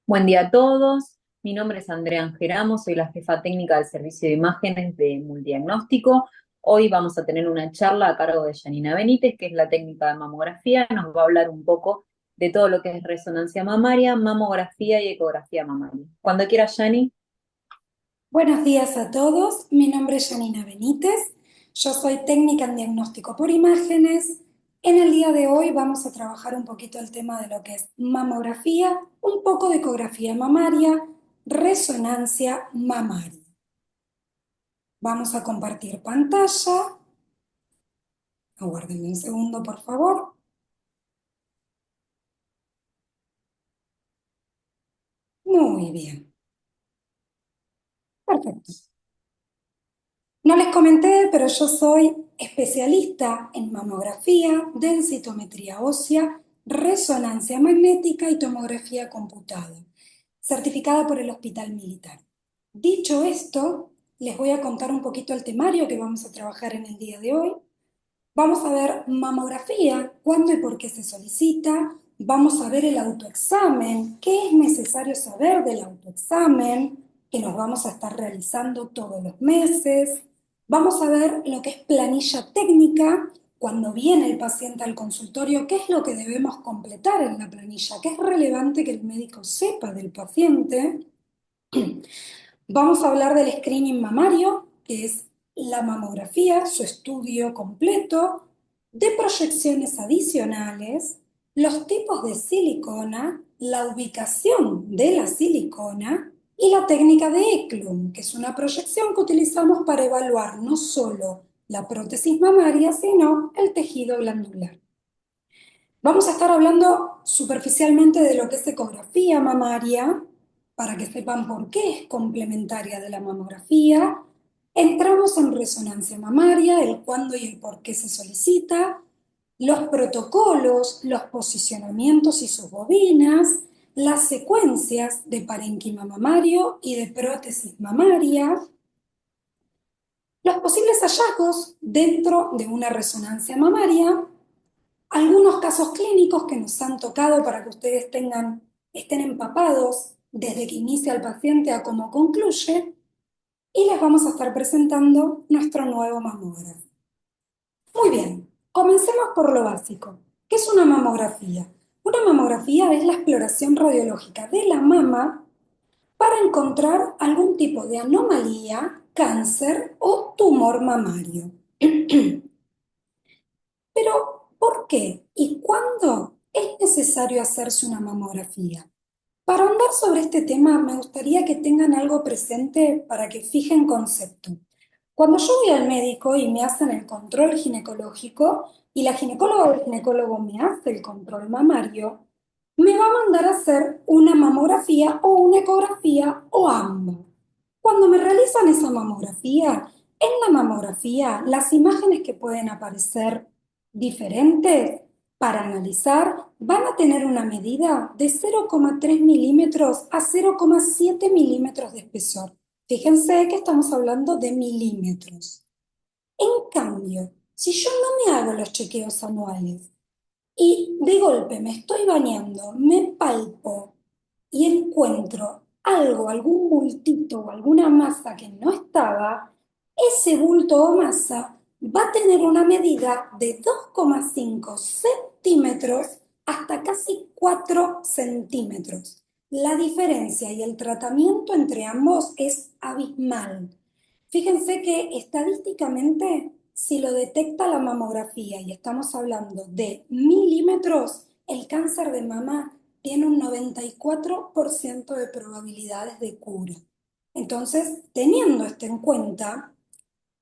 Buen día a todos. Mi nombre es Andrea Angeramo, soy la jefa técnica del servicio de imágenes de Multidiagnóstico. Hoy vamos a tener una charla a cargo de Janina Benítez, que es la técnica de mamografía. Nos va a hablar un poco de todo lo que es resonancia mamaria, mamografía y ecografía mamaria. Cuando quiera, Yani. Buenos días a todos, mi nombre es Janina Benítez, yo soy técnica en diagnóstico por imágenes. En el día de hoy vamos a trabajar un poquito el tema de lo que es mamografía, un poco de ecografía mamaria, resonancia mamaria. Vamos a compartir pantalla, aguárdenme un segundo por favor. Muy bien, perfecto. No les comenté, pero yo soy especialista en mamografía, densitometría ósea, resonancia magnética y tomografía computada, certificada por el Hospital Militar. Dicho esto, les voy a contar un poquito el temario que vamos a trabajar en el día de hoy. Vamos a ver mamografía, cuándo y por qué se solicita. Vamos a ver el autoexamen, qué es necesario saber del autoexamen, que nos vamos a estar realizando todos los meses. Vamos a ver lo que es planilla técnica, cuando viene el paciente al consultorio, qué es lo que debemos completar en la planilla, qué es relevante que el médico sepa del paciente. Vamos a hablar del screening mamario, que es la mamografía, su estudio completo, de proyecciones adicionales, los tipos de silicona, la ubicación de la silicona y la técnica de ECLUM, que es una proyección que utilizamos para evaluar no solo la prótesis mamaria, sino el tejido glandular. Vamos a estar hablando superficialmente de lo que es ecografía mamaria, para que sepan por qué es complementaria de la mamografía. Entramos en resonancia mamaria, el cuándo y el por qué se solicita, los protocolos, los posicionamientos y sus bobinas, las secuencias de parénquima mamario y de prótesis mamaria, los posibles hallazgos dentro de una resonancia mamaria, algunos casos clínicos que nos han tocado para que ustedes estén empapados desde que inicia el paciente a cómo concluye, y les vamos a estar presentando nuestro nuevo mamógrafo. Muy bien, comencemos por lo básico. ¿Qué es una mamografía? Una mamografía es la exploración radiológica de la mama para encontrar algún tipo de anomalía, cáncer o tumor mamario. Pero, ¿por qué y cuándo es necesario hacerse una mamografía? Para ahondar sobre este tema, me gustaría que tengan algo presente para que fijen concepto. Cuando yo voy al médico y me hacen el control ginecológico y la ginecóloga o el ginecólogo me hace el control mamario, me va a mandar a hacer una mamografía o una ecografía o ambas. Cuando me realizan esa mamografía, en la mamografía las imágenes que pueden aparecer diferentes para analizar van a tener una medida de 0,3 milímetros a 0,7 milímetros de espesor. Fíjense que estamos hablando de milímetros. En cambio, si yo no me hago los chequeos anuales y de golpe me estoy bañando, me palpo y encuentro algo, algún bultito o alguna masa que no estaba, ese bulto o masa va a tener una medida de 2,5 centímetros hasta casi 4 centímetros. La diferencia y el tratamiento entre ambos es abismal. Fíjense que estadísticamente, si lo detecta la mamografía y estamos hablando de milímetros, el cáncer de mama tiene un 94% de probabilidades de cura. Entonces, teniendo esto en cuenta,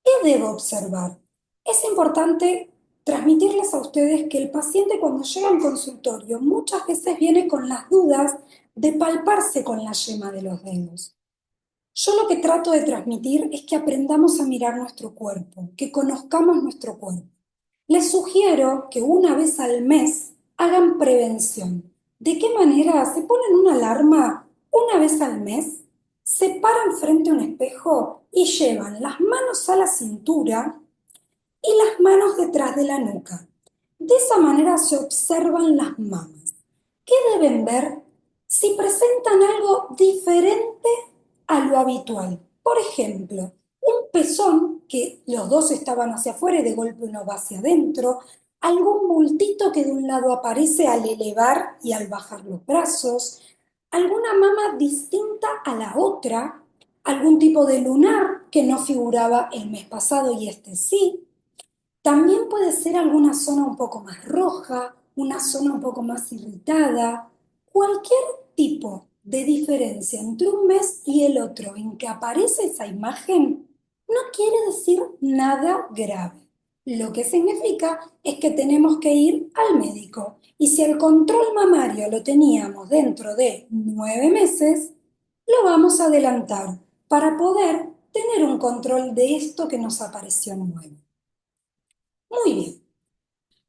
¿qué debo observar? Es importante transmitirles a ustedes que el paciente cuando llega al consultorio muchas veces viene con las dudas de palparse con la yema de los dedos. Yo lo que trato de transmitir es que aprendamos a mirar nuestro cuerpo, que conozcamos nuestro cuerpo. Les sugiero que una vez al mes hagan prevención. ¿De qué manera? Se ponen una alarma una vez al mes, se paran frente a un espejo y llevan las manos a la cintura y las manos detrás de la nuca. De esa manera se observan las mamas. ¿Qué deben ver? Si presentan algo diferente a lo habitual. Por ejemplo, un pezón, que los dos estaban hacia afuera y de golpe uno va hacia adentro, algún bultito que de un lado aparece al elevar y al bajar los brazos, alguna mama distinta a la otra, algún tipo de lunar que no figuraba el mes pasado y este sí. También puede ser alguna zona un poco más roja, una zona un poco más irritada, cualquier tipo de diferencia entre un mes y el otro en que aparece esa imagen no quiere decir nada grave. Lo que significa es que tenemos que ir al médico. Y si el control mamario lo teníamos dentro de 9 meses, lo vamos a adelantar para poder tener un control de esto que nos apareció nuevo. Muy bien.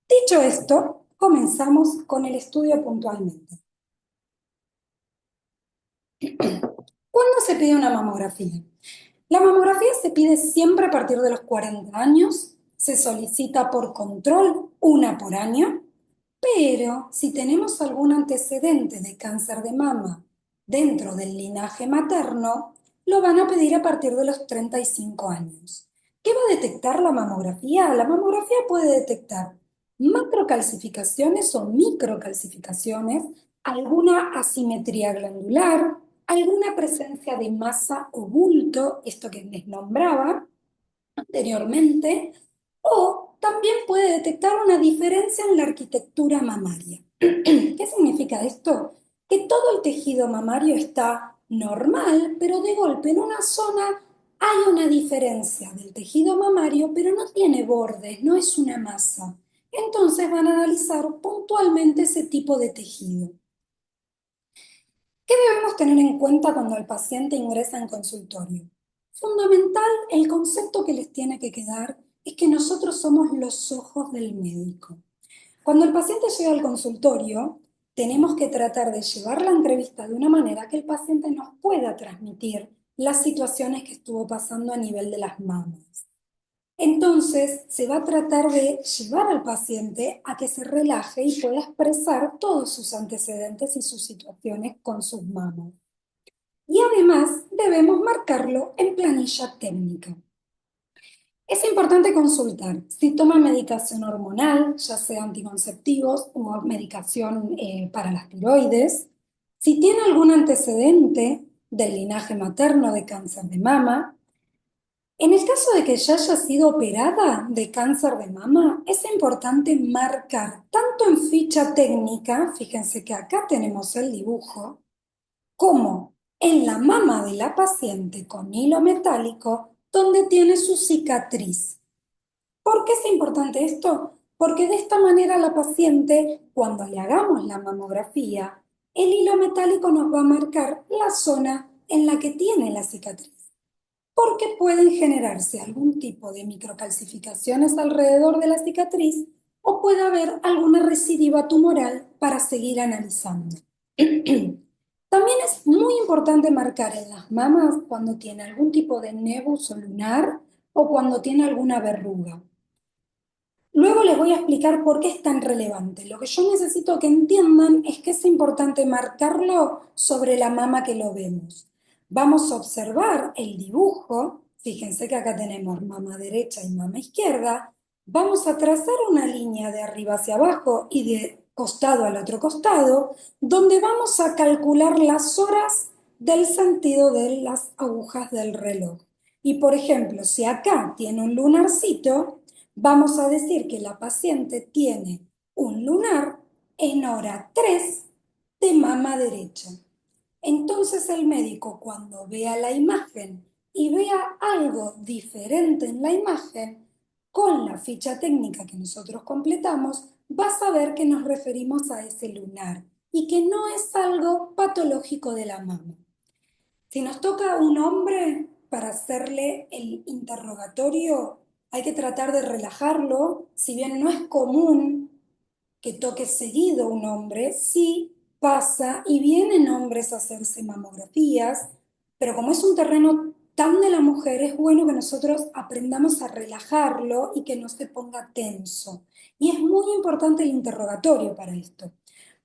Dicho esto, comenzamos con el estudio puntualmente. ¿Cuándo se pide una mamografía? La mamografía se pide siempre a partir de los 40 años, se solicita por control, una por año, pero si tenemos algún antecedente de cáncer de mama dentro del linaje materno, lo van a pedir a partir de los 35 años. ¿Qué va a detectar la mamografía? La mamografía puede detectar macrocalcificaciones o microcalcificaciones, alguna asimetría glandular, alguna presencia de masa o bulto, esto que les nombraba anteriormente, o también puede detectar una diferencia en la arquitectura mamaria. ¿Qué significa esto? Que todo el tejido mamario está normal, pero de golpe en una zona hay una diferencia del tejido mamario, pero no tiene bordes, no es una masa. Entonces van a analizar puntualmente ese tipo de tejido. ¿Qué debemos tener en cuenta cuando el paciente ingresa en consultorio? Fundamental, el concepto que les tiene que quedar es que nosotros somos los ojos del médico. Cuando el paciente llega al consultorio, tenemos que tratar de llevar la entrevista de una manera que el paciente nos pueda transmitir las situaciones que estuvo pasando a nivel de las mamas. Entonces, se va a tratar de llevar al paciente a que se relaje y pueda expresar todos sus antecedentes y sus situaciones con sus mamas. Y además, debemos marcarlo en planilla técnica. Es importante consultar si toma medicación hormonal, ya sea anticonceptivos o medicación para las tiroides, si tiene algún antecedente del linaje materno de cáncer de mama. En el caso de que ya haya sido operada de cáncer de mama, es importante marcar tanto en ficha técnica, fíjense que acá tenemos el dibujo, como en la mama de la paciente con hilo metálico, donde tiene su cicatriz. ¿Por qué es importante esto? Porque de esta manera la paciente, cuando le hagamos la mamografía, el hilo metálico nos va a marcar la zona en la que tiene la cicatriz, porque pueden generarse algún tipo de microcalcificaciones alrededor de la cicatriz o puede haber alguna recidiva tumoral para seguir analizando. También es muy importante marcar en las mamas cuando tiene algún tipo de nebus o lunar o cuando tiene alguna verruga. Luego les voy a explicar por qué es tan relevante. Lo que yo necesito que entiendan es que es importante marcarlo sobre la mama que lo vemos. Vamos a observar el dibujo. Fíjense que acá tenemos mama derecha y mama izquierda. Vamos a trazar una línea de arriba hacia abajo y de costado al otro costado, donde vamos a calcular las horas del sentido de las agujas del reloj. Y por ejemplo, si acá tiene un lunarcito, vamos a decir que la paciente tiene un lunar en hora 3 de mama derecha. Entonces el médico, cuando vea la imagen y vea algo diferente en la imagen, con la ficha técnica que nosotros completamos, va a saber que nos referimos a ese lunar y que no es algo patológico de la mama. Si nos toca un hombre para hacerle el interrogatorio, hay que tratar de relajarlo. Si bien no es común que toque seguido un hombre, sí pasa y vienen hombres a hacerse mamografías, pero como es un terreno tan de la mujer, es bueno que nosotros aprendamos a relajarlo y que no se ponga tenso. Y es muy importante el interrogatorio para esto,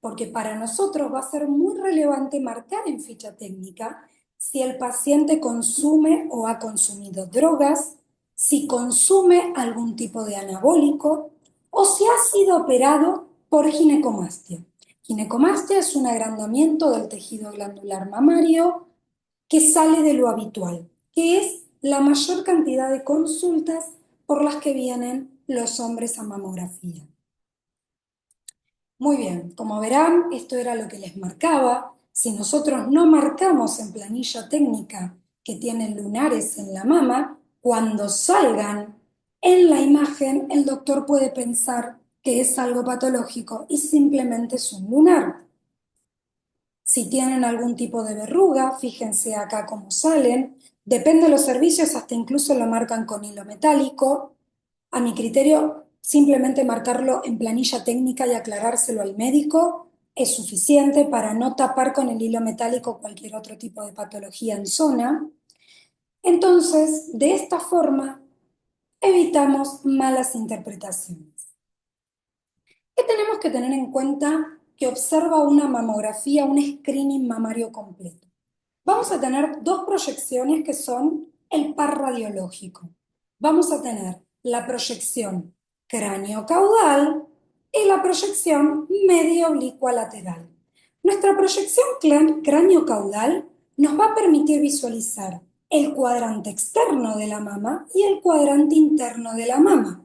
porque para nosotros va a ser muy relevante marcar en ficha técnica si el paciente consume o ha consumido drogas, si consume algún tipo de anabólico o si ha sido operado por ginecomastia. Ginecomastia es un agrandamiento del tejido glandular mamario que sale de lo habitual, que es la mayor cantidad de consultas por las que vienen los hombres a mamografía. Muy bien, como verán, esto era lo que les marcaba. Si nosotros no marcamos en planilla técnica que tienen lunares en la mama, cuando salgan en la imagen, el doctor puede pensar que es algo patológico y simplemente es un lunar. Si tienen algún tipo de verruga, fíjense acá cómo salen. Depende de los servicios, hasta incluso lo marcan con hilo metálico. A mi criterio, simplemente marcarlo en planilla técnica y aclarárselo al médico es suficiente para no tapar con el hilo metálico cualquier otro tipo de patología en zona. Entonces, de esta forma, evitamos malas interpretaciones. ¿Qué tenemos que tener en cuenta que observa una mamografía, un screening mamario completo? Vamos a tener dos proyecciones que son el par radiológico. Vamos a tener la proyección cráneo-caudal y la proyección medio-oblicua lateral. Nuestra proyección cráneo-caudal nos va a permitir visualizar el cuadrante externo de la mama y el cuadrante interno de la mama.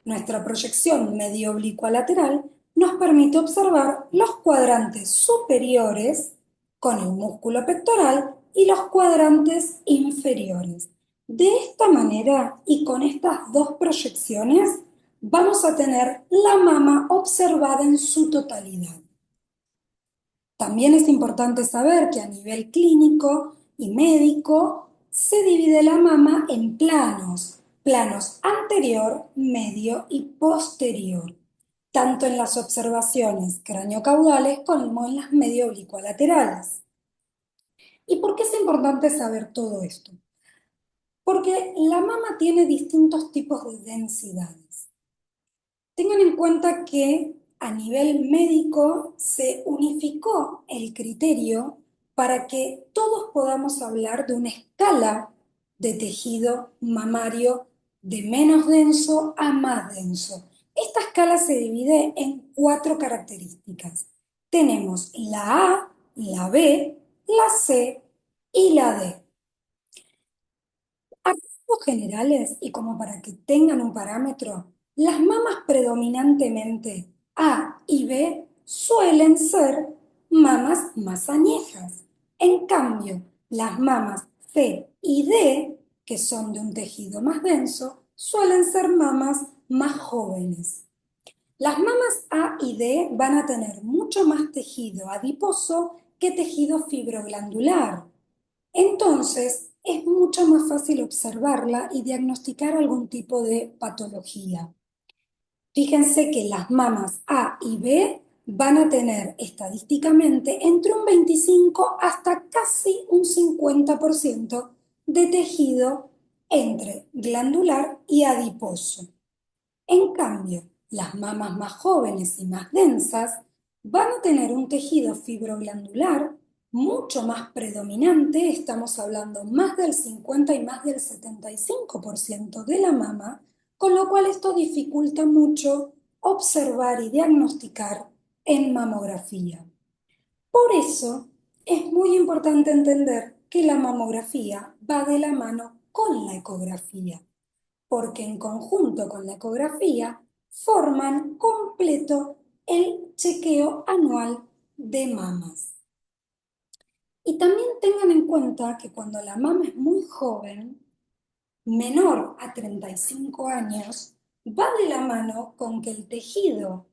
Nuestra proyección medio-oblicua lateral nos permite observar los cuadrantes superiores con el músculo pectoral y los cuadrantes inferiores. De esta manera y con estas dos proyecciones vamos a tener la mama observada en su totalidad. También es importante saber que a nivel clínico y médico se divide la mama en planos anterior, medio y posterior, tanto en las observaciones craneocaudales como en las medio oblicuolaterales. ¿Y por qué es importante saber todo esto? Porque la mama tiene distintos tipos de densidades. Tengan en cuenta que a nivel médico se unificó el criterio para que todos podamos hablar de una escala de tejido mamario de menos denso a más denso. Esta escala se divide en 4 características. Tenemos la A, la B, la C y la D. A rasgos generales y como para que tengan un parámetro, las mamas predominantemente A y B suelen ser mamas más añejas. En cambio, las mamas C y D, que son de un tejido más denso, suelen ser mamas más jóvenes. Las mamas A y D van a tener mucho más tejido adiposo que tejido fibroglandular. Entonces, es mucho más fácil observarla y diagnosticar algún tipo de patología. Fíjense que las mamas A y B van a tener estadísticamente entre un 25 hasta casi un 50% de tejido entre glandular y adiposo. En cambio, las mamas más jóvenes y más densas van a tener un tejido fibroglandular mucho más predominante, estamos hablando más del 50 y más del 75% de la mama, con lo cual esto dificulta mucho observar y diagnosticar en mamografía. Por eso es muy importante entender que la mamografía va de la mano con la ecografía, porque en conjunto con la ecografía forman completo el chequeo anual de mamas. Y también tengan en cuenta que cuando la mama es muy joven, menor a 35 años, va de la mano con que el tejido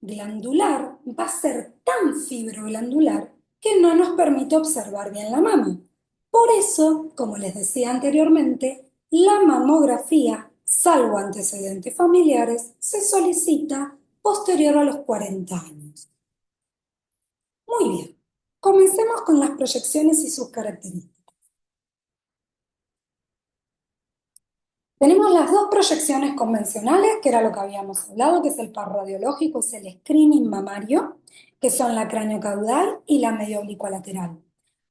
glandular va a ser tan fibroglandular que no nos permite observar bien la mama. Por eso, como les decía anteriormente, la mamografía, salvo antecedentes familiares, se solicita posterior a los 40 años. Muy bien, comencemos con las proyecciones y sus características. Tenemos las dos proyecciones convencionales, que era lo que habíamos hablado, que es el par radiológico, es el screening mamario, que son la craneocaudal y la medio oblicua lateral.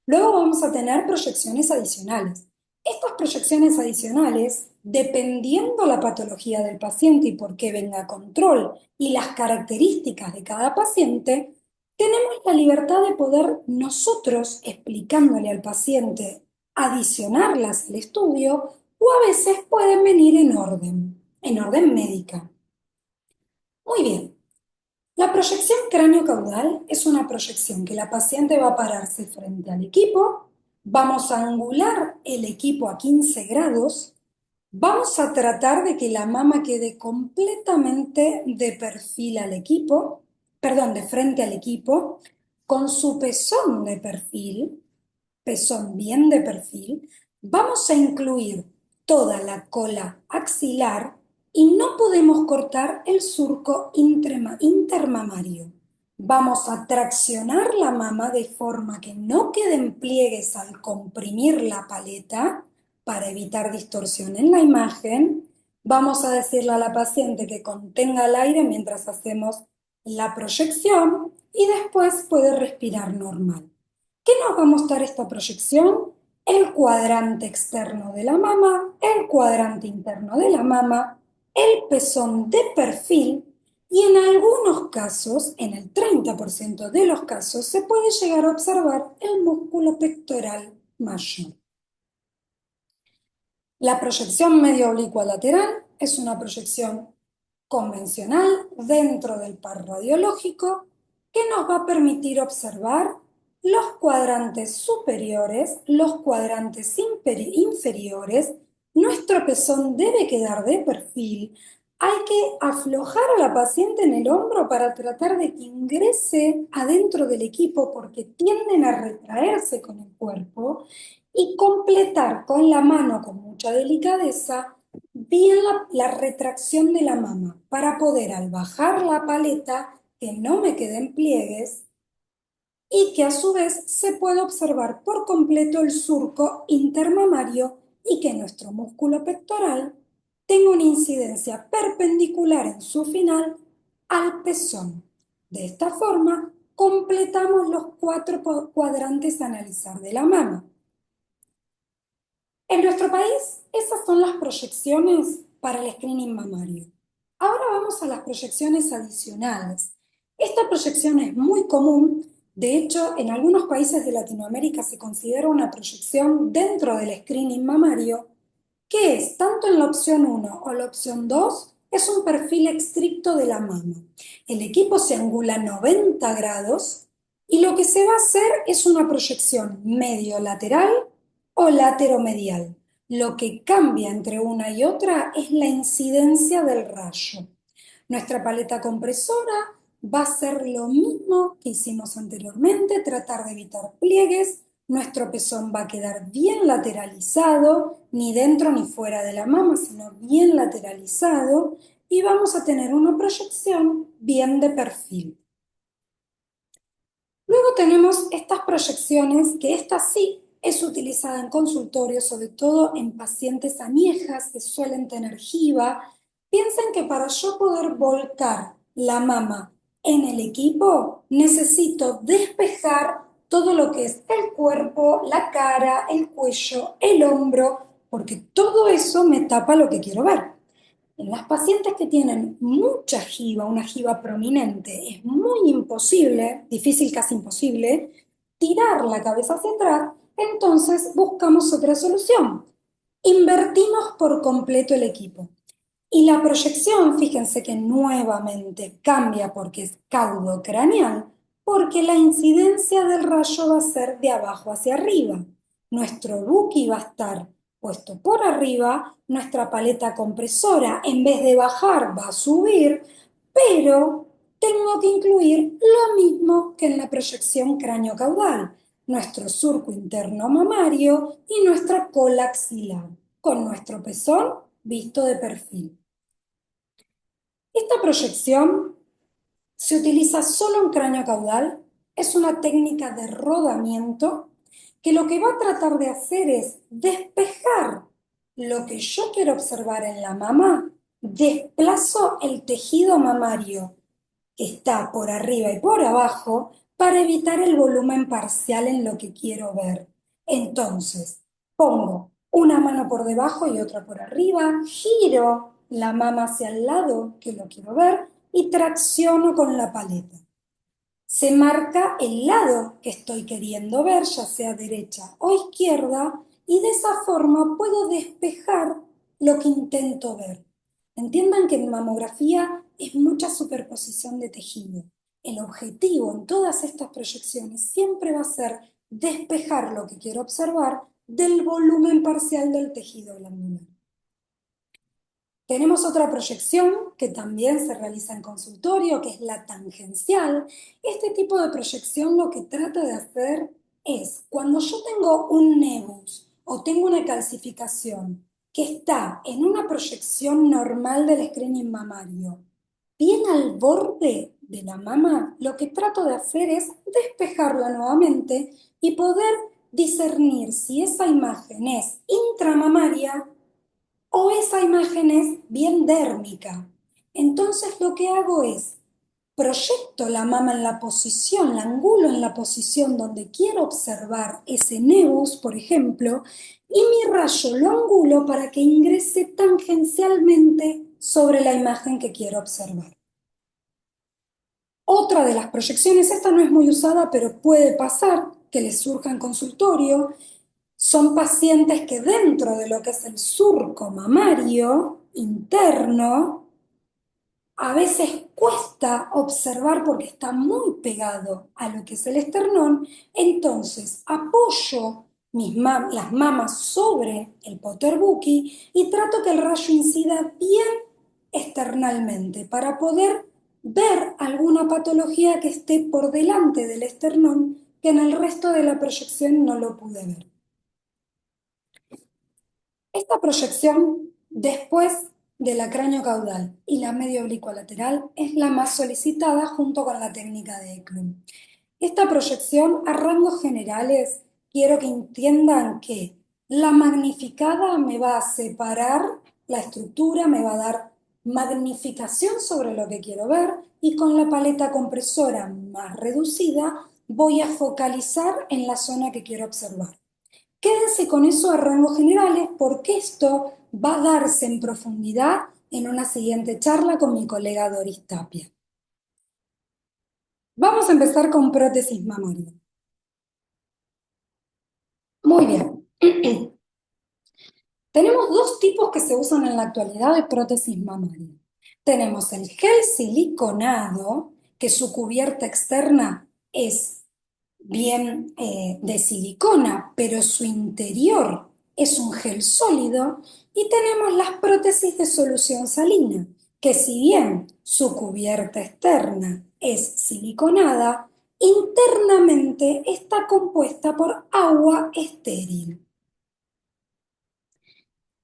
Luego vamos a tener proyecciones adicionales. Estas proyecciones adicionales, dependiendo la patología del paciente y por qué venga a control y las características de cada paciente, tenemos la libertad de poder nosotros, explicándole al paciente, adicionarlas al estudio o a veces pueden venir en orden médica. Muy bien, la proyección cráneo-caudal es una proyección que la paciente va a pararse frente al equipo, vamos a angular el equipo a 15 grados, vamos a tratar de que la mama quede completamente de perfil al equipo, perdón, de frente al equipo, con su pezón de perfil, pezón bien de perfil, vamos a incluir toda la cola axilar y no podemos cortar el surco intermamario. Vamos a traccionar la mama de forma que no queden pliegues al comprimir la paleta para evitar distorsión en la imagen. Vamos a decirle a la paciente que contenga el aire mientras hacemos la proyección y después puede respirar normal. ¿Qué nos va a mostrar esta proyección? El cuadrante externo de la mama, el cuadrante interno de la mama, el pezón de perfil y en algunos casos, en el 30% de los casos, se puede llegar a observar el músculo pectoral mayor. La proyección medio oblicua lateral es una proyección convencional dentro del par radiológico que nos va a permitir observar los cuadrantes superiores, los cuadrantes inferiores. Nuestro pezón debe quedar de perfil. Hay que aflojar a la paciente en el hombro para tratar de que ingrese adentro del equipo porque tienden a retraerse con el cuerpo y completar con la mano con mucha delicadeza bien la retracción de la mama para poder al bajar la paleta que no me queden pliegues y que a su vez se pueda observar por completo el surco intermamario y que nuestro músculo pectoral tenga una incidencia perpendicular en su final al pezón. De esta forma, completamos los 4 cuadrantes a analizar de la mama. En nuestro país, esas son las proyecciones para el screening mamario. Ahora vamos a las proyecciones adicionales. Esta proyección es muy común, de hecho, en algunos países de Latinoamérica se considera una proyección dentro del screening mamario, que es, tanto en la opción 1 o la opción 2, es un perfil estricto de la mama. El equipo se angula 90 grados y lo que se va a hacer es una proyección medio lateral o lateromedial. Lo que cambia entre una y otra es la incidencia del rayo. Nuestra paleta compresora va a ser lo mismo que hicimos anteriormente, tratar de evitar pliegues. Nuestro pezón va a quedar bien lateralizado, ni dentro ni fuera de la mama, sino bien lateralizado, y vamos a tener una proyección bien de perfil. Luego tenemos estas proyecciones, que esta sí es utilizada en consultorio, sobre todo en pacientes añejas que suelen tener jiba. Piensen que para yo poder volcar la mama en el equipo, necesito despejar todo lo que es el cuerpo, la cara, el cuello, el hombro, porque todo eso me tapa lo que quiero ver. En las pacientes que tienen mucha jiba, una jiba prominente, es muy imposible, difícil casi imposible, tirar la cabeza hacia atrás, entonces buscamos otra solución. Invertimos por completo el equipo. Y la proyección, fíjense que nuevamente cambia porque es caudo craneal, porque la incidencia del rayo va a ser de abajo hacia arriba. Nuestro buki va a estar puesto por arriba, nuestra paleta compresora en vez de bajar va a subir, pero tengo que incluir lo mismo que en la proyección cráneo-caudal, nuestro surco interno mamario y nuestra cola axilar, con nuestro pezón visto de perfil. Esta proyección se utiliza solo en cráneo caudal, es una técnica de rodamiento que lo que va a tratar de hacer es despejar lo que yo quiero observar en la mama, desplazo el tejido mamario que está por arriba y por abajo para evitar el volumen parcial en lo que quiero ver. Entonces, pongo una mano por debajo y otra por arriba, giro la mama hacia el lado que lo quiero ver y tracciono con la paleta. Se marca el lado que estoy queriendo ver, ya sea derecha o izquierda, y de esa forma puedo despejar lo que intento ver. Entiendan que en mamografía es mucha superposición de tejido. El objetivo en todas estas proyecciones siempre va a ser despejar lo que quiero observar del volumen parcial del tejido glandular. Tenemos otra proyección que también se realiza en consultorio, que es la tangencial. Este tipo de proyección lo que trata de hacer es, cuando yo tengo un nebus o tengo una calcificación que está en una proyección normal del screening mamario, bien al borde de la mama, lo que trato de hacer es despejarla nuevamente y poder discernir si esa imagen es intramamaria o esa imagen es bien dérmica. Entonces lo que hago es proyecto la mama en la posición, la angulo en la posición donde quiero observar ese nebus, por ejemplo, y mi rayo lo angulo para que ingrese tangencialmente sobre la imagen que quiero observar. Otra de las proyecciones, esta no es muy usada, pero puede pasar que les surja en consultorio, son pacientes que dentro de lo que es el surco mamario interno, a veces cuesta observar porque está muy pegado a lo que es el esternón, entonces apoyo las mamas sobre el potterbuki y trato que el rayo incida bien externalmente para poder ver alguna patología que esté por delante del esternón que en el resto de la proyección no lo pude ver. Esta proyección después de la cráneo-caudal y la medio-oblicua lateral es la más solicitada junto con la técnica de Eklund. Esta proyección a rangos generales quiero que entiendan que la magnificada me va a separar la estructura, me va a dar magnificación sobre lo que quiero ver y con la paleta compresora más reducida voy a focalizar en la zona que quiero observar. Quédense con eso a rangos generales porque esto va a darse en profundidad en una siguiente charla con mi colega Doris Tapia. Vamos a empezar con prótesis mamaria. Muy bien. Tenemos dos tipos que se usan en la actualidad de prótesis mamaria. Tenemos el gel siliconado, que su cubierta externa es bien de silicona, pero su interior es un gel sólido, y tenemos las prótesis de solución salina, que si bien su cubierta externa es siliconada, internamente está compuesta por agua estéril.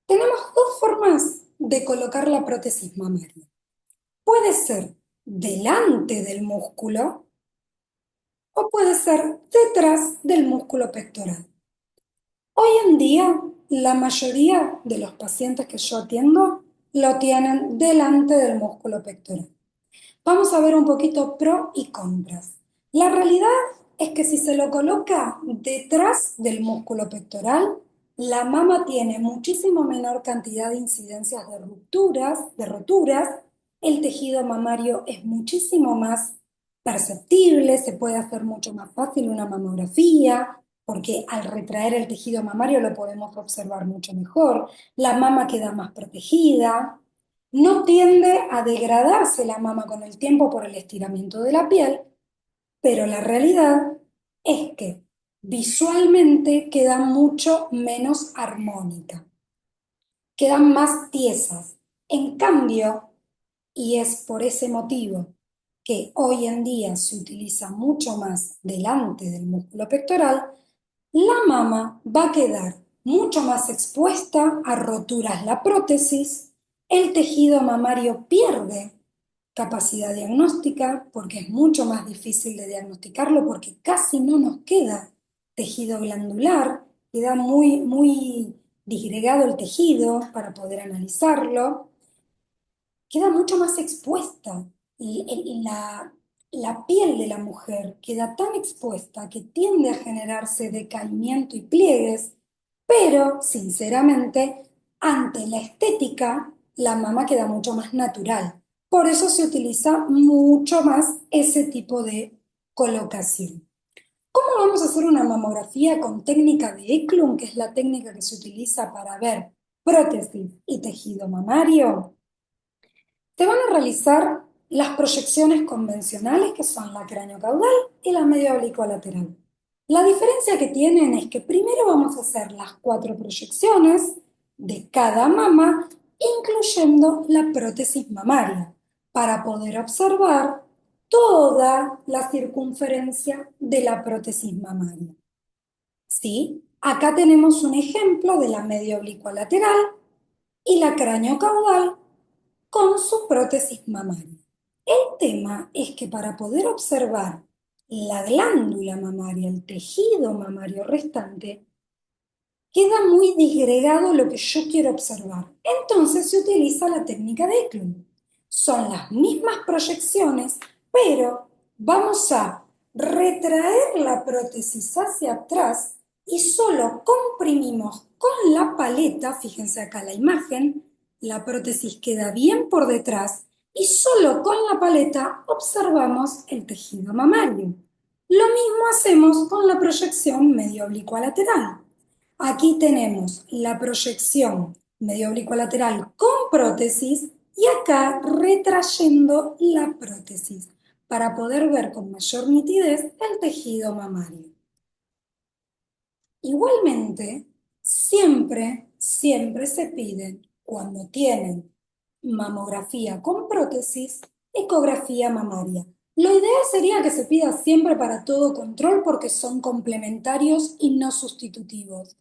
Tenemos dos formas de colocar la prótesis mamaria. Puede ser delante del músculo o puede ser detrás del músculo pectoral. Hoy en día, la mayoría de los pacientes que yo atiendo lo tienen delante del músculo pectoral. Vamos a ver un poquito pro y contras. La realidad es que si se lo coloca detrás del músculo pectoral, la mama tiene muchísimo menor cantidad de incidencias de roturas, el tejido mamario es muchísimo más perceptible, se puede hacer mucho más fácil una mamografía, porque al retraer el tejido mamario lo podemos observar mucho mejor, la mama queda más protegida. No tiende a degradarse la mama con el tiempo por el estiramiento de la piel, pero la realidad es que visualmente queda mucho menos armónica, quedan más tiesas. En cambio, y es por ese motivo que hoy en día se utiliza mucho más delante del músculo pectoral, la mama va a quedar mucho más expuesta a roturas la prótesis, el tejido mamario pierde capacidad diagnóstica porque es mucho más difícil de diagnosticarlo porque casi no nos queda tejido glandular, queda muy disgregado el tejido para poder analizarlo, queda mucho más expuesta y la piel de la mujer queda tan expuesta que tiende a generarse decaimiento y pliegues, pero sinceramente, ante la estética, la mama queda mucho más natural. Por eso se utiliza mucho más ese tipo de colocación. ¿Cómo vamos a hacer una mamografía con técnica de Eklund, que es la técnica que se utiliza para ver prótesis y tejido mamario? Te van a realizar las proyecciones convencionales, que son la craneocaudal y la medio oblicuo-lateral. La diferencia que tienen es que primero vamos a hacer las 4 proyecciones de cada mama, incluyendo la prótesis mamaria, para poder observar toda la circunferencia de la prótesis mamaria. ¿Sí? Acá tenemos un ejemplo de la medio oblicuo-lateral y la craneocaudal con su prótesis mamaria. El tema es que para poder observar la glándula mamaria, el tejido mamario restante, queda muy disgregado lo que yo quiero observar. Entonces se utiliza la técnica de Eklund. Son las mismas proyecciones, pero vamos a retraer la prótesis hacia atrás y solo comprimimos con la paleta, fíjense acá la imagen, la prótesis queda bien por detrás y solo con la paleta observamos el tejido mamario. Lo mismo hacemos con la proyección medio oblicuo lateral. Aquí tenemos la proyección medio oblicuo lateral con prótesis y acá retrayendo la prótesis para poder ver con mayor nitidez el tejido mamario. Igualmente, siempre se piden, cuando tienen mamografía con prótesis, ecografía mamaria. Lo ideal sería que se pida siempre para todo control porque son complementarios y no sustitutivos.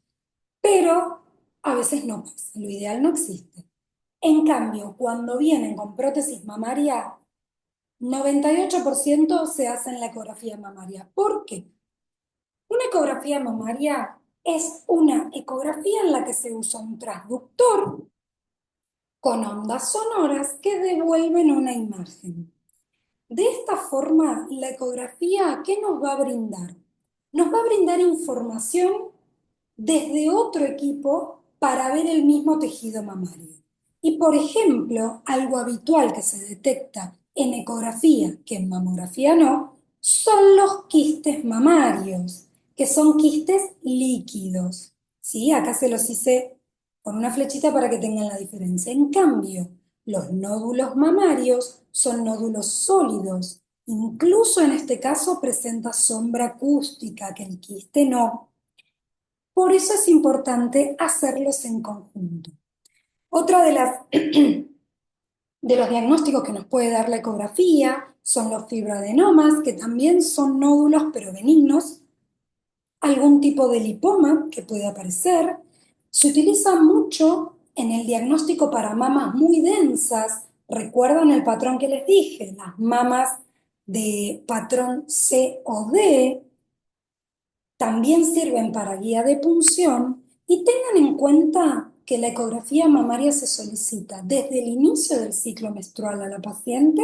Pero a veces no pasa, lo ideal no existe. En cambio, cuando vienen con prótesis mamaria, 98% se hace en la ecografía mamaria. ¿Por qué? Una ecografía mamaria es una ecografía en la que se usa un transductor con ondas sonoras que devuelven una imagen. De esta forma, la ecografía, ¿qué nos va a brindar? Nos va a brindar información desde otro equipo para ver el mismo tejido mamario. Y por ejemplo, algo habitual que se detecta en ecografía, que en mamografía no, son los quistes mamarios, que son quistes líquidos. ¿Sí? Acá se los hice con una flechita para que tengan la diferencia. En cambio, los nódulos mamarios son nódulos sólidos. Incluso en este caso presenta sombra acústica, que el quiste no. Por eso es importante hacerlos en conjunto. Otra de los diagnósticos que nos puede dar la ecografía son los fibroadenomas, que también son nódulos pero benignos, algún tipo de lipoma que puede aparecer. Se utiliza mucho en el diagnóstico para mamas muy densas. ¿Recuerdan el patrón que les dije? Las mamas de patrón C o D también sirven para guía de punción y tengan en cuenta que la ecografía mamaria se solicita desde el inicio del ciclo menstrual a la paciente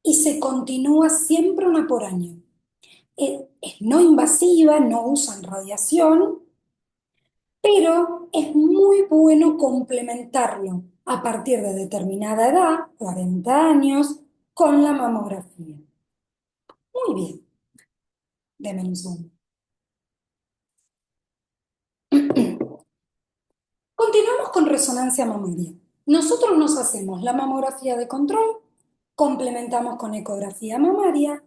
y se continúa siempre una por año. Es no invasiva, no usan radiación, pero es muy bueno complementarlo a partir de determinada edad, 40 años, con la mamografía. Muy bien, denme un zoom. Continuamos con resonancia mamaria. Nosotros nos hacemos la mamografía de control, complementamos con ecografía mamaria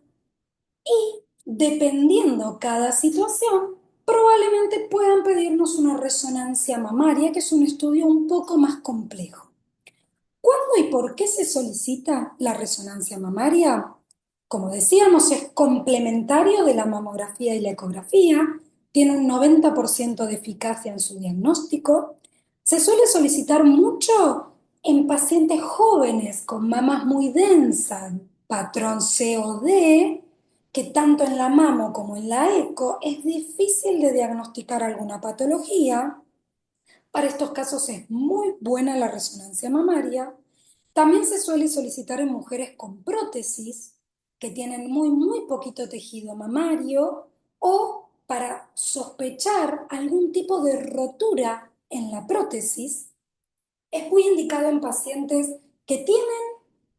y, dependiendo cada situación, probablemente puedan pedirnos una resonancia mamaria, que es un estudio un poco más complejo. ¿Cuándo y por qué se solicita la resonancia mamaria? Como decíamos, es complementario de la mamografía y la ecografía, tiene un 90% de eficacia en su diagnóstico. Se suele solicitar mucho en pacientes jóvenes con mamas muy densas, patrón C o D, que tanto en la mamo como en la eco es difícil de diagnosticar alguna patología. Para estos casos es muy buena la resonancia mamaria. También se suele solicitar en mujeres con prótesis, que tienen muy poquito tejido mamario, o para sospechar algún tipo de rotura en la prótesis. Es muy indicado en pacientes que tienen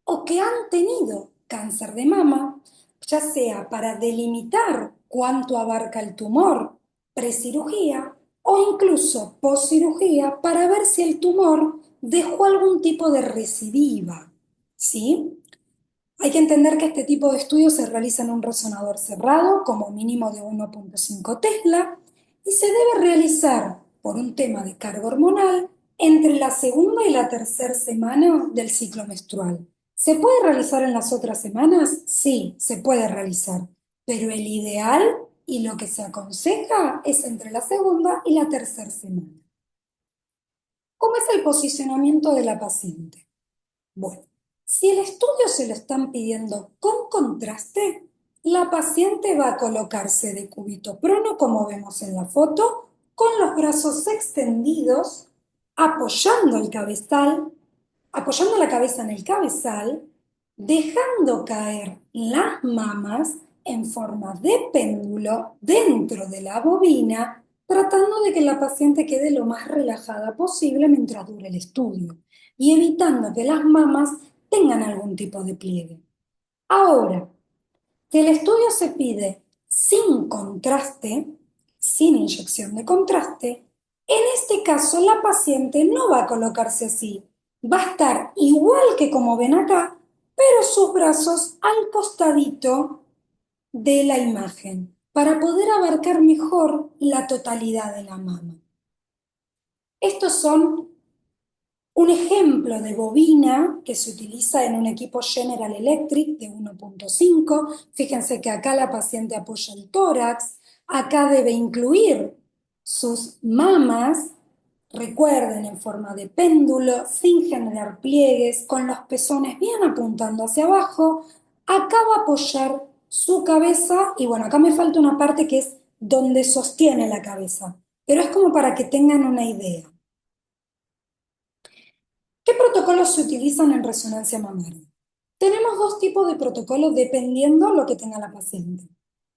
o que han tenido cáncer de mama, ya sea para delimitar cuánto abarca el tumor precirugía o incluso postcirugía para ver si el tumor dejó algún tipo de recidiva, ¿sí? Hay que entender que este tipo de estudios se realiza en un resonador cerrado, como mínimo de 1,5 Tesla, y se debe realizar por un tema de carga hormonal entre la segunda y la tercera semana del ciclo menstrual. ¿Se puede realizar en las otras semanas? Sí, se puede realizar, pero el ideal y lo que se aconseja es entre la segunda y la tercera semana. ¿Cómo es el posicionamiento de la paciente? Bueno, si el estudio se lo están pidiendo con contraste, la paciente va a colocarse de cúbito prono, como vemos en la foto, con los brazos extendidos, apoyando el cabezal, apoyando la cabeza en el cabezal, dejando caer las mamas en forma de péndulo dentro de la bobina, tratando de que la paciente quede lo más relajada posible mientras dure el estudio y evitando que las mamas tengan algún tipo de pliegue. Ahora, si el estudio se pide sin contraste, sin inyección de contraste, en este caso la paciente no va a colocarse así, va a estar igual que como ven acá, pero sus brazos al costadito de la imagen, para poder abarcar mejor la totalidad de la mama. Estos son un ejemplo de bobina que se utiliza en un equipo General Electric de 1,5. Fíjense que acá la paciente apoya el tórax, acá debe incluir sus mamas, recuerden, en forma de péndulo, sin generar pliegues, con los pezones bien apuntando hacia abajo. Acá va a apoyar su cabeza y bueno, acá me falta una parte que es donde sostiene la cabeza, pero es como para que tengan una idea. ¿Qué protocolos se utilizan en resonancia mamaria? Tenemos dos tipos de protocolos dependiendo lo que tenga la paciente.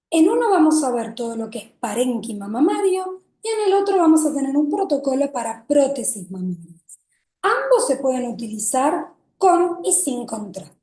En uno vamos a ver todo lo que es parénquima mamario y en el otro vamos a tener un protocolo para prótesis mamarias. Ambos se pueden utilizar con y sin contraste.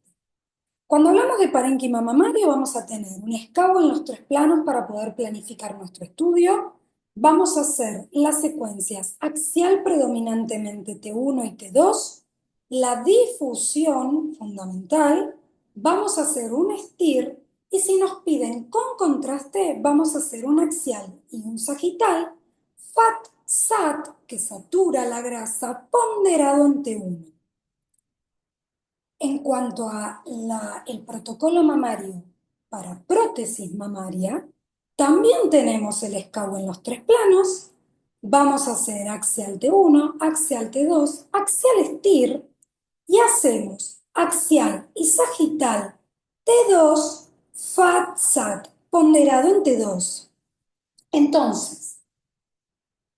Cuando hablamos de parénquima mamario vamos a tener un escabo en los 3 planos para poder planificar nuestro estudio. Vamos a hacer las secuencias axial predominantemente T1 y T2, la difusión fundamental, vamos a hacer un STIR y si nos piden con contraste vamos a hacer un axial y un sagital, FAT, SAT, que satura la grasa, ponderado en T1. En cuanto a el protocolo mamario para prótesis mamaria, también tenemos el escabo en los 3 planos. Vamos a hacer axial T1, axial T2, axial STIR y hacemos axial y sagital T2, FAT, SAT, ponderado en T2. Entonces,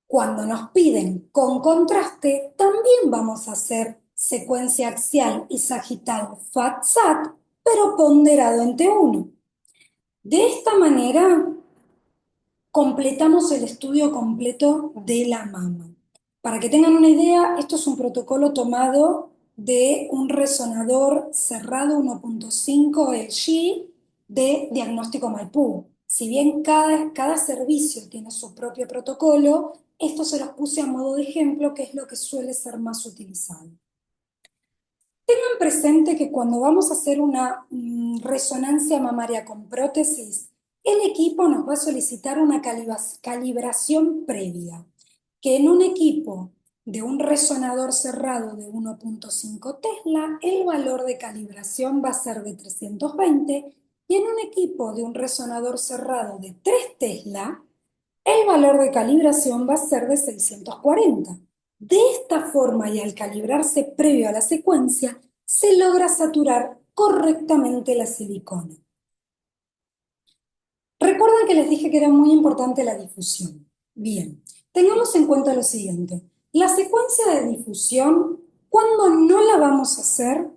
cuando nos piden con contraste, también vamos a hacer secuencia axial y sagital FAT-SAT, pero ponderado en T1. De esta manera, completamos el estudio completo de la mama. Para que tengan una idea, esto es un protocolo tomado de un resonador cerrado 1,5 LG de diagnóstico Maipú. Si bien cada servicio tiene su propio protocolo, esto se los puse a modo de ejemplo, que es lo que suele ser más utilizado. Tengan presente que cuando vamos a hacer una resonancia mamaria con prótesis, el equipo nos va a solicitar una calibración previa, que en un equipo de un resonador cerrado de 1,5 Tesla, el valor de calibración va a ser de 320, y en un equipo de un resonador cerrado de 3 Tesla, el valor de calibración va a ser de 640. De esta forma y al calibrarse previo a la secuencia, se logra saturar correctamente la silicona. Recuerden que les dije que era muy importante la difusión. Bien, tengamos en cuenta lo siguiente. La secuencia de difusión, ¿cuándo no la vamos a hacer?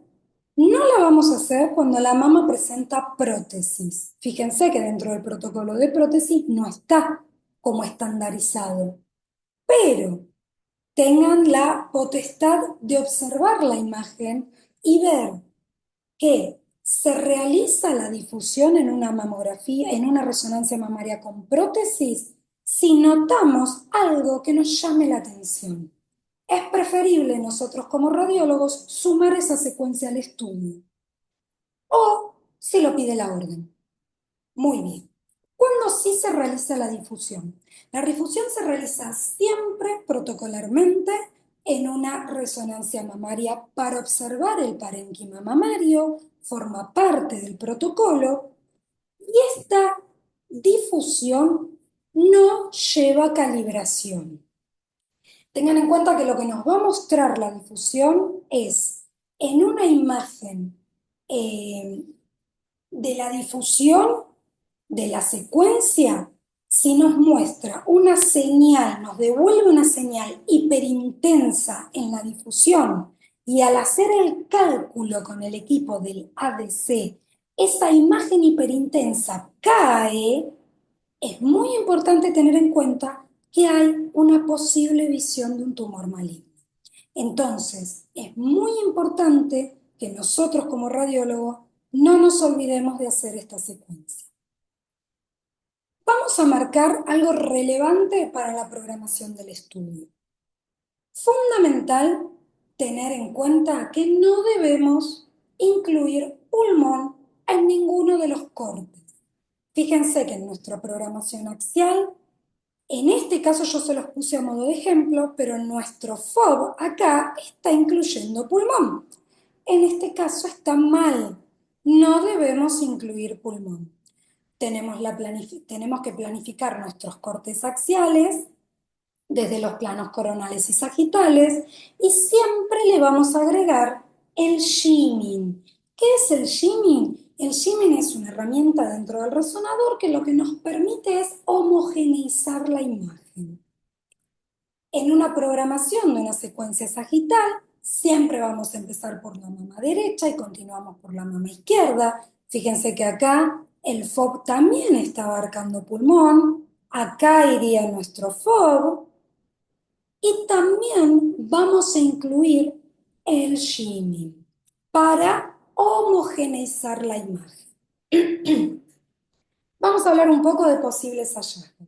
No la vamos a hacer cuando la mama presenta prótesis. Fíjense que dentro del protocolo de prótesis no está como estandarizado, pero tengan la potestad de observar la imagen y ver que se realiza la difusión en una mamografía, en una resonancia mamaria con prótesis, si notamos algo que nos llame la atención. Es preferible nosotros como radiólogos sumar esa secuencia al estudio o si lo pide la orden. Muy bien. ¿Cuándo sí se realiza la difusión? La difusión se realiza siempre protocolarmente en una resonancia mamaria para observar el parénquima mamario, forma parte del protocolo y esta difusión no lleva calibración. Tengan en cuenta que lo que nos va a mostrar la difusión es en una imagen eh, de la difusión de la secuencia, si nos muestra una señal, nos devuelve una señal hiperintensa en la difusión y al hacer el cálculo con el equipo del ADC, esa imagen hiperintensa cae, es muy importante tener en cuenta que hay una posible visión de un tumor maligno. Entonces, es muy importante que nosotros como radiólogos no nos olvidemos de hacer esta secuencia. Vamos a marcar algo relevante para la programación del estudio. Fundamental tener en cuenta que no debemos incluir pulmón en ninguno de los cortes. Fíjense que en nuestra programación axial, en este caso yo se los puse a modo de ejemplo, pero en nuestro FOB acá está incluyendo pulmón. En este caso está mal, no debemos incluir pulmón. Tenemos que planificar nuestros cortes axiales desde los planos coronales y sagitales y siempre le vamos a agregar el shimming. ¿Qué es el shimming? El shimming es una herramienta dentro del resonador que lo que nos permite es homogeneizar la imagen. En una programación de una secuencia sagital, siempre vamos a empezar por la mama derecha y continuamos por la mama izquierda. Fíjense que acá el FOB también está abarcando pulmón, acá iría nuestro FOB, y también vamos a incluir el shimming para homogeneizar la imagen. Vamos a hablar un poco de posibles hallazgos.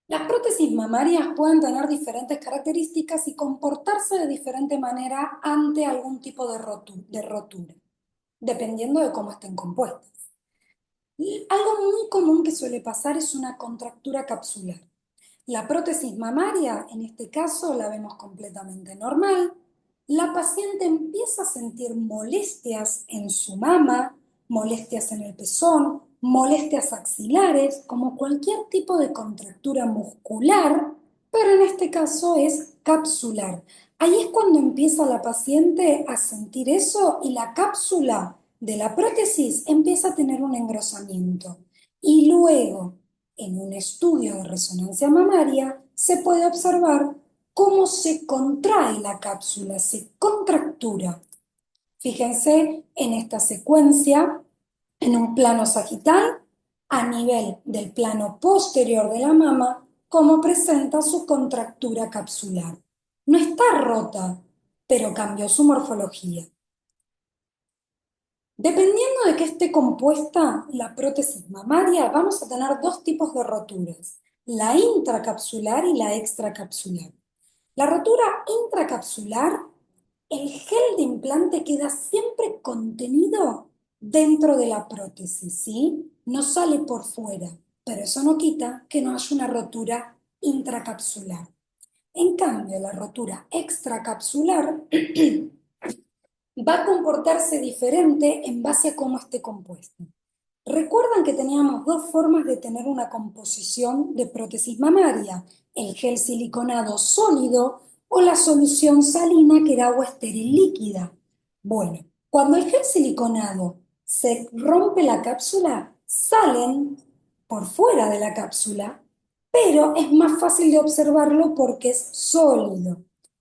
Las prótesis mamarias pueden tener diferentes características y comportarse de diferente manera ante algún tipo de rotura, dependiendo de cómo estén compuestas. Y algo muy común que suele pasar es una contractura capsular. La prótesis mamaria, en este caso, la vemos completamente normal. La paciente empieza a sentir molestias en su mama, molestias en el pezón, molestias axilares, como cualquier tipo de contractura muscular, pero en este caso es capsular. Ahí es cuando empieza la paciente a sentir eso y la cápsula de la prótesis empieza a tener un engrosamiento. Y luego, en un estudio de resonancia mamaria, se puede observar cómo se contrae la cápsula, se contractura. Fíjense en esta secuencia, en un plano sagital, a nivel del plano posterior de la mama, cómo presenta su contractura capsular. No está rota, pero cambió su morfología. Dependiendo de qué esté compuesta la prótesis mamaria, vamos a tener dos tipos de roturas, la intracapsular y la extracapsular. La rotura intracapsular, el gel de implante queda siempre contenido dentro de la prótesis, ¿sí? No sale por fuera, pero eso no quita que no haya una rotura intracapsular. En cambio, la rotura extracapsular va a comportarse diferente en base a cómo esté compuesta. Recuerdan que teníamos dos formas de tener una composición de prótesis mamaria, el gel siliconado sólido o la solución salina que era agua estéril líquida. Bueno, cuando el gel siliconado se rompe la cápsula, salen por fuera de la cápsula pero es más fácil de observarlo porque es sólido.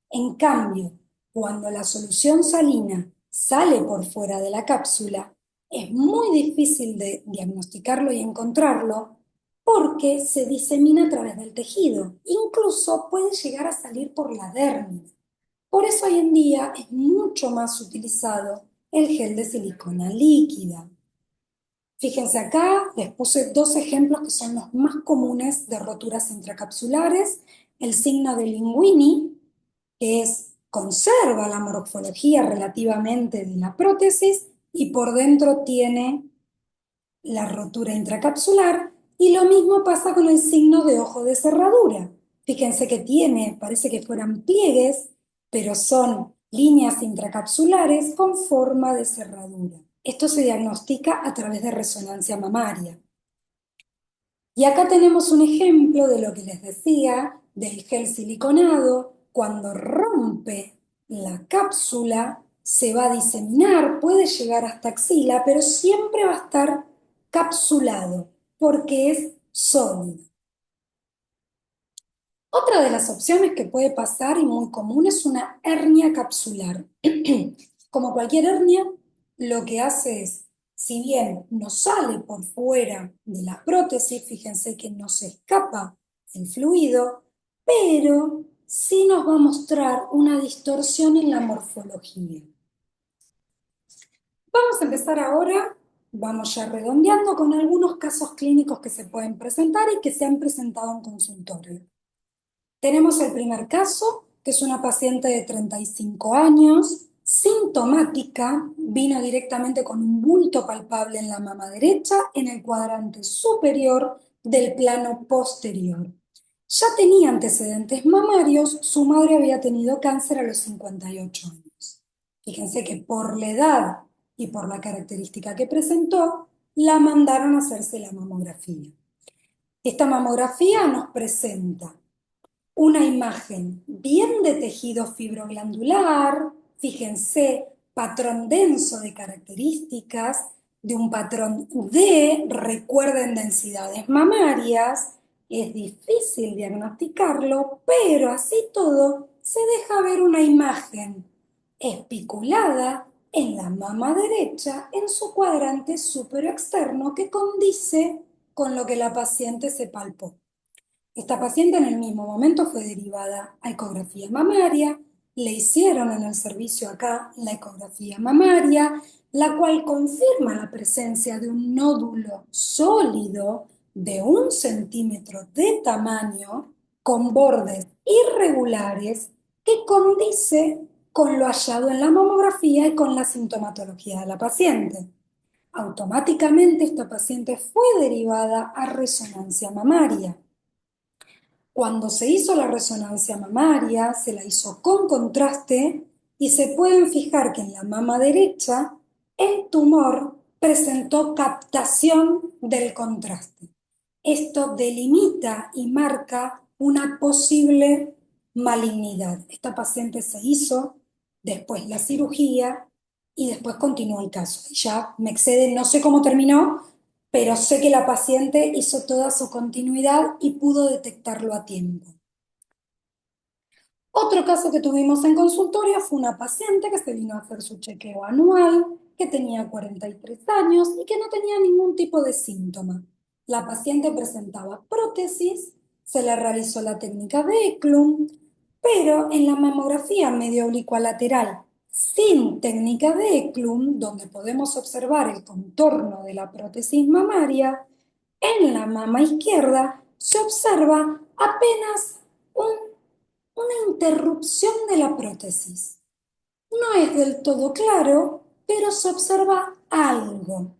En cambio, cuando la solución salina sale por fuera de la cápsula, es muy difícil de diagnosticarlo y encontrarlo porque se disemina a través del tejido. Incluso puede llegar a salir por la dermis. Por eso hoy en día es mucho más utilizado el gel de silicona líquida. Fíjense acá, les puse dos ejemplos que son los más comunes de roturas intracapsulares. El signo de Linguini, que conserva la morfología relativamente de la prótesis y por dentro tiene la rotura intracapsular. Y lo mismo pasa con el signo de ojo de cerradura. Fíjense que tiene, parece que fueran pliegues, pero son líneas intracapsulares con forma de cerradura. Esto se diagnostica a través de resonancia mamaria. Y acá tenemos un ejemplo de lo que les decía del gel siliconado. Cuando rompe la cápsula, se va a diseminar, puede llegar hasta axila, pero siempre va a estar capsulado porque es sólido. Otra de las opciones que puede pasar y muy común es una hernia capsular. Como cualquier hernia, lo que hace es, si bien no sale por fuera de la prótesis, fíjense que no se escapa el fluido, pero sí nos va a mostrar una distorsión en la morfología. Vamos a empezar ahora, vamos ya redondeando con algunos casos clínicos que se pueden presentar y que se han presentado en consultorio. Tenemos el primer caso, que es una paciente de 35 años, sintomática, vino directamente con un bulto palpable en la mama derecha, en el cuadrante superior del plano posterior. Ya tenía antecedentes mamarios, su madre había tenido cáncer a los 58 años. Fíjense que por la edad y por la característica que presentó, la mandaron a hacerse la mamografía. Esta mamografía nos presenta una imagen bien de tejido fibroglandular, fíjense, patrón denso de características, de un patrón D, recuerden densidades mamarias, es difícil diagnosticarlo, pero así todo se deja ver una imagen espiculada en la mama derecha en su cuadrante superoexterno que condice con lo que la paciente se palpó. Esta paciente en el mismo momento fue derivada a ecografía mamaria, le hicieron en el servicio acá la ecografía mamaria, la cual confirma la presencia de un nódulo sólido de 1 centímetro de tamaño, con bordes irregulares, que condice con lo hallado en la mamografía y con la sintomatología de la paciente. Automáticamente esta paciente fue derivada a resonancia mamaria. Cuando se hizo la resonancia mamaria, se la hizo con contraste y se pueden fijar que en la mama derecha el tumor presentó captación del contraste. Esto delimita y marca una posible malignidad. Esta paciente se hizo después la cirugía y después continuó el caso. Ya me excede, no sé cómo terminó, pero sé que la paciente hizo toda su continuidad y pudo detectarlo a tiempo. Otro caso que tuvimos en consultorio fue una paciente que se vino a hacer su chequeo anual, que tenía 43 años y que no tenía ningún tipo de síntoma. La paciente presentaba prótesis, se le realizó la técnica de Eklund, pero en la mamografía medio oblicua lateral sin técnica de Eklund, donde podemos observar el contorno de la prótesis mamaria, en la mama izquierda se observa apenas una interrupción de la prótesis. No es del todo claro, pero se observa algo.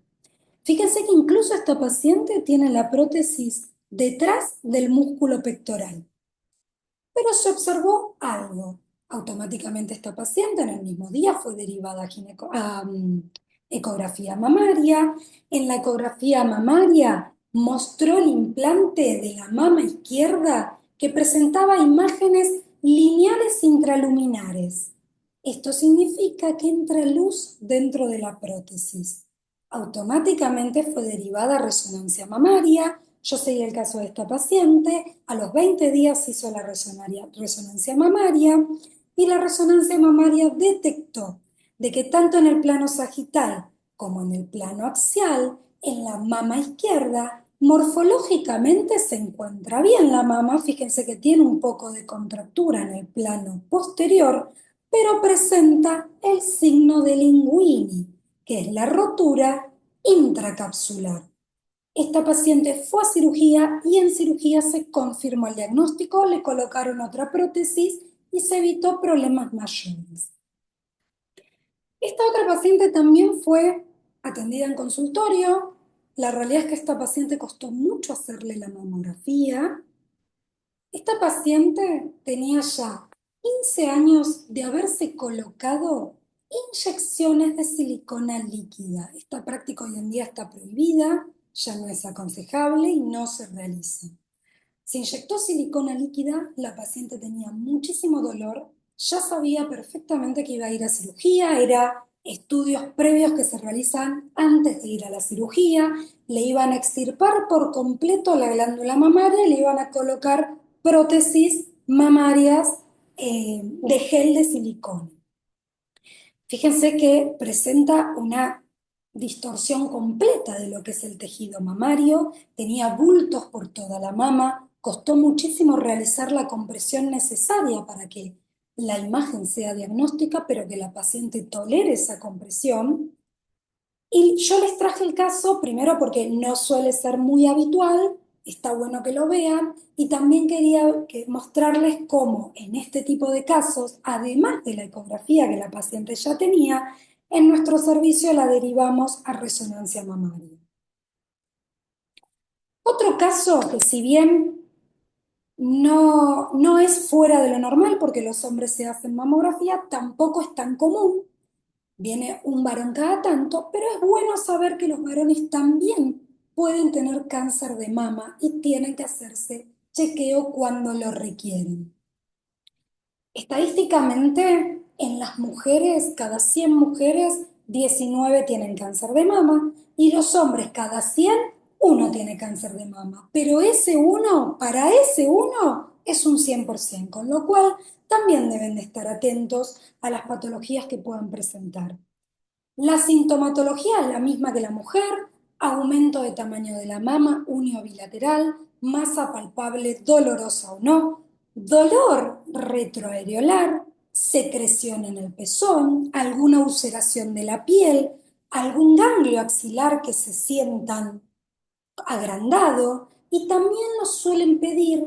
Fíjense que incluso esta paciente tiene la prótesis detrás del músculo pectoral, pero se observó algo. Automáticamente esta paciente en el mismo día fue derivada a ecografía mamaria. En la ecografía mamaria mostró el implante de la mama izquierda que presentaba imágenes lineales intraluminares. Esto significa que entra luz dentro de la prótesis. Automáticamente fue derivada a resonancia mamaria, Yo seguí el caso de esta paciente, a los 20 días hizo la resonancia mamaria y la resonancia mamaria detectó de que tanto en el plano sagital como en el plano axial, en la mama izquierda, morfológicamente se encuentra bien la mama, fíjense que tiene un poco de contractura en el plano posterior, pero presenta el signo de linguini, que es la rotura intracapsular. Esta paciente fue a cirugía y en cirugía se confirmó el diagnóstico, le colocaron otra prótesis y se evitó problemas mayores. Esta otra paciente también fue atendida en consultorio. La realidad es que a esta paciente costó mucho hacerle la mamografía. Esta paciente tenía ya 15 años de haberse colocado inyecciones de silicona líquida. Esta práctica hoy en día está prohibida, ya no es aconsejable y no se realiza. Se inyectó silicona líquida, la paciente tenía muchísimo dolor, ya sabía perfectamente que iba a ir a cirugía, era estudios previos que se realizan antes de ir a la cirugía, le iban a extirpar por completo la glándula mamaria y le iban a colocar prótesis mamarias de gel de silicona. Fíjense que presenta una distorsión completa de lo que es el tejido mamario, tenía bultos por toda la mama, costó muchísimo realizar la compresión necesaria para que la imagen sea diagnóstica, pero que la paciente tolere esa compresión. Y yo les traje el caso primero porque no suele ser muy habitual, está bueno que lo vean, y también quería mostrarles cómo en este tipo de casos, además de la ecografía que la paciente ya tenía, en nuestro servicio la derivamos a resonancia mamaria. Otro caso que si bien no es fuera de lo normal porque los hombres se hacen mamografía, tampoco es tan común. Viene un varón cada tanto, pero es bueno saber que los varones también pueden tener cáncer de mama y tienen que hacerse chequeo cuando lo requieren. Estadísticamente, en las mujeres, cada 100 mujeres, 19 tienen cáncer de mama y los hombres, cada 100, uno tiene cáncer de mama. Pero ese uno, para ese uno, es un 100%, con lo cual también deben de estar atentos a las patologías que puedan presentar. La sintomatología es la misma que la mujer, aumento de tamaño de la mama uniobilateral, masa palpable dolorosa o no, dolor retroareolar, secreción en el pezón, alguna ulceración de la piel, algún ganglio axilar que se sientan agrandado y también nos suelen pedir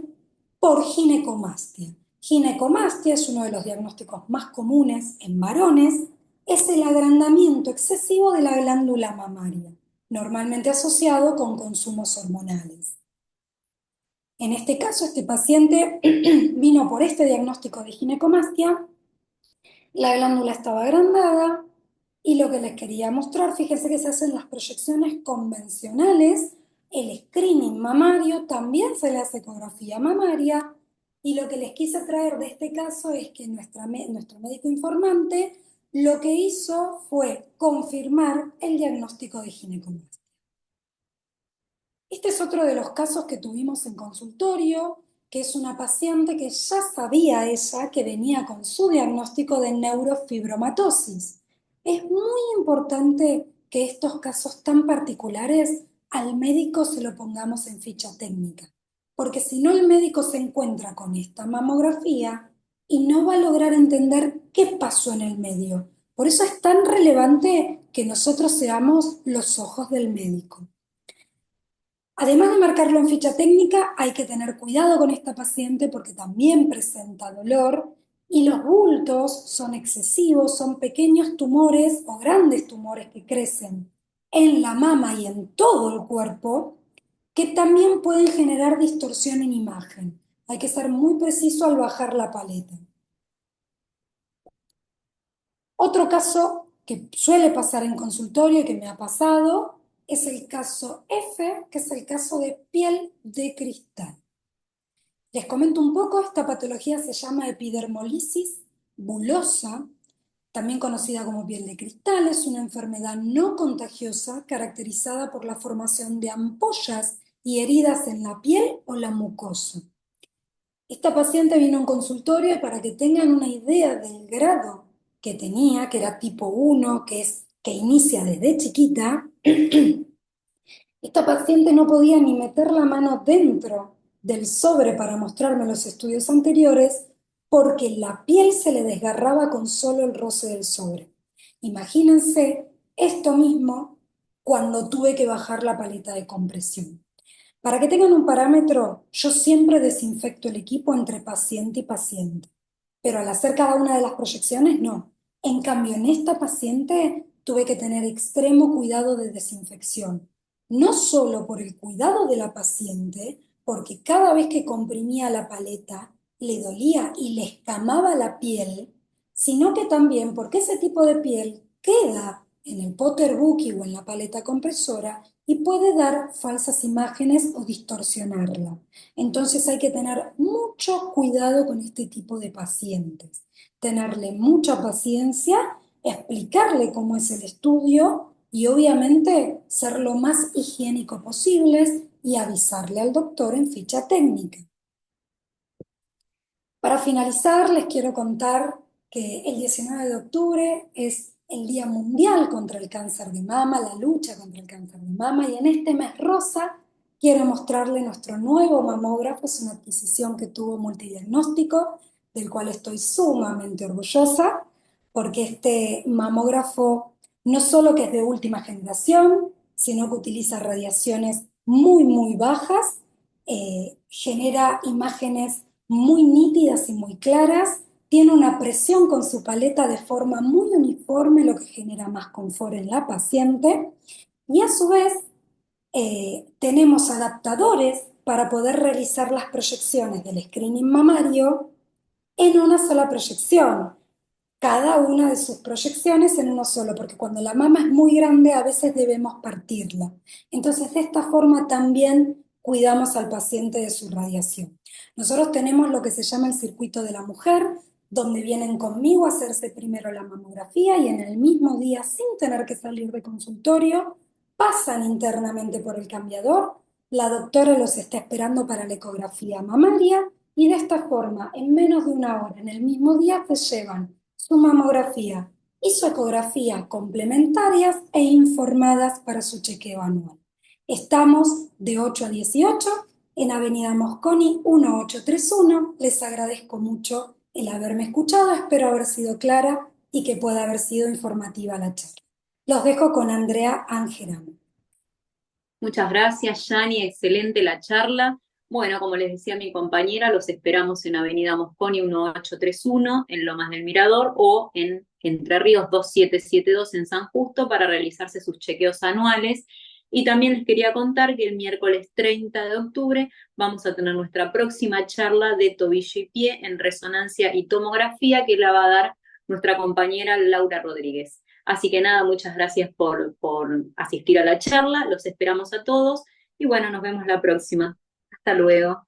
por ginecomastia. Ginecomastia es uno de los diagnósticos más comunes en varones, es el agrandamiento excesivo de la glándula mamaria, normalmente asociado con consumos hormonales. En este caso, este paciente vino por este diagnóstico de ginecomastia, la glándula estaba agrandada y lo que les quería mostrar, fíjense que se hacen las proyecciones convencionales, el screening mamario, también se le hace ecografía mamaria y lo que les quise traer de este caso es que nuestro médico informante lo que hizo fue confirmar el diagnóstico de ginecomastia. Este es otro de los casos que tuvimos en consultorio, que es una paciente que ya sabía ella que venía con su diagnóstico de neurofibromatosis. Es muy importante que estos casos tan particulares al médico se lo pongamos en ficha técnica, porque si no el médico se encuentra con esta mamografía y no va a lograr entender qué pasó en el medio. Por eso es tan relevante que nosotros seamos los ojos del médico. Además de marcarlo en ficha técnica, hay que tener cuidado con esta paciente porque también presenta dolor y los bultos son excesivos, son pequeños tumores o grandes tumores que crecen en la mama y en todo el cuerpo que también pueden generar distorsión en imagen. Hay que ser muy preciso al bajar la paleta. Otro caso que suele pasar en consultorio y que me ha pasado es el caso F, que es el caso de piel de cristal. Les comento un poco, esta patología se llama epidermolisis bulosa, también conocida como piel de cristal, es una enfermedad no contagiosa caracterizada por la formación de ampollas y heridas en la piel o la mucosa. Esta paciente vino a un consultorio y para que tengan una idea del grado que tenía, que era tipo 1, que inicia desde chiquita, esta paciente no podía ni meter la mano dentro del sobre para mostrarme los estudios anteriores porque la piel se le desgarraba con solo el roce del sobre. Imagínense esto mismo cuando tuve que bajar la paleta de compresión. Para que tengan un parámetro, yo siempre desinfecto el equipo entre paciente y paciente, pero al hacer cada una de las proyecciones no. En cambio, en esta paciente tuve que tener extremo cuidado de desinfección, no solo por el cuidado de la paciente, porque cada vez que comprimía la paleta le dolía y le escamaba la piel, sino que también porque ese tipo de piel queda en el Potter Bookie o en la paleta compresora y puede dar falsas imágenes o distorsionarla. Entonces hay que tener mucho cuidado con este tipo de pacientes, tenerle mucha paciencia, explicarle cómo es el estudio y obviamente ser lo más higiénico posible y avisarle al doctor en ficha técnica. Para finalizar, les quiero contar que el 19 de octubre es el Día Mundial contra el Cáncer de Mama, la lucha contra el cáncer de mama, y en este mes rosa quiero mostrarle nuestro nuevo mamógrafo. Es una adquisición que tuvo Multidiagnóstico, del cual estoy sumamente orgullosa, porque este mamógrafo no solo que es de última generación, sino que utiliza radiaciones muy, muy bajas, genera imágenes muy nítidas y muy claras, tiene una presión con su paleta de forma muy uniforme, lo que genera más confort en la paciente, y a su vez tenemos adaptadores para poder realizar las proyecciones del screening mamario en una sola proyección, cada una de sus proyecciones en uno solo, porque cuando la mama es muy grande a veces debemos partirla. Entonces, de esta forma también cuidamos al paciente de su radiación. Nosotros tenemos lo que se llama el circuito de la mujer, donde vienen conmigo a hacerse primero la mamografía y en el mismo día, sin tener que salir de consultorio, pasan internamente por el cambiador, la doctora los está esperando para la ecografía mamaria y de esta forma, en menos de una hora, en el mismo día, se llevan su mamografía y su ecografía complementarias e informadas para su chequeo anual. Estamos de 8 a 18 en Avenida Mosconi 1831. Les agradezco mucho el haberme escuchado, espero haber sido clara y que pueda haber sido informativa la charla. Los dejo con Andrea Angeramo. Muchas gracias, Yani, excelente la charla. Bueno, como les decía mi compañera, los esperamos en Avenida Mosconi 1831, en Lomas del Mirador, o en Entre Ríos 2772 en San Justo para realizarse sus chequeos anuales. Y también les quería contar que el miércoles 30 de octubre vamos a tener nuestra próxima charla de tobillo y pie en resonancia y tomografía que la va a dar nuestra compañera Laura Rodríguez. Así que nada, muchas gracias por asistir a la charla, los esperamos a todos y bueno, nos vemos la próxima. Hasta luego.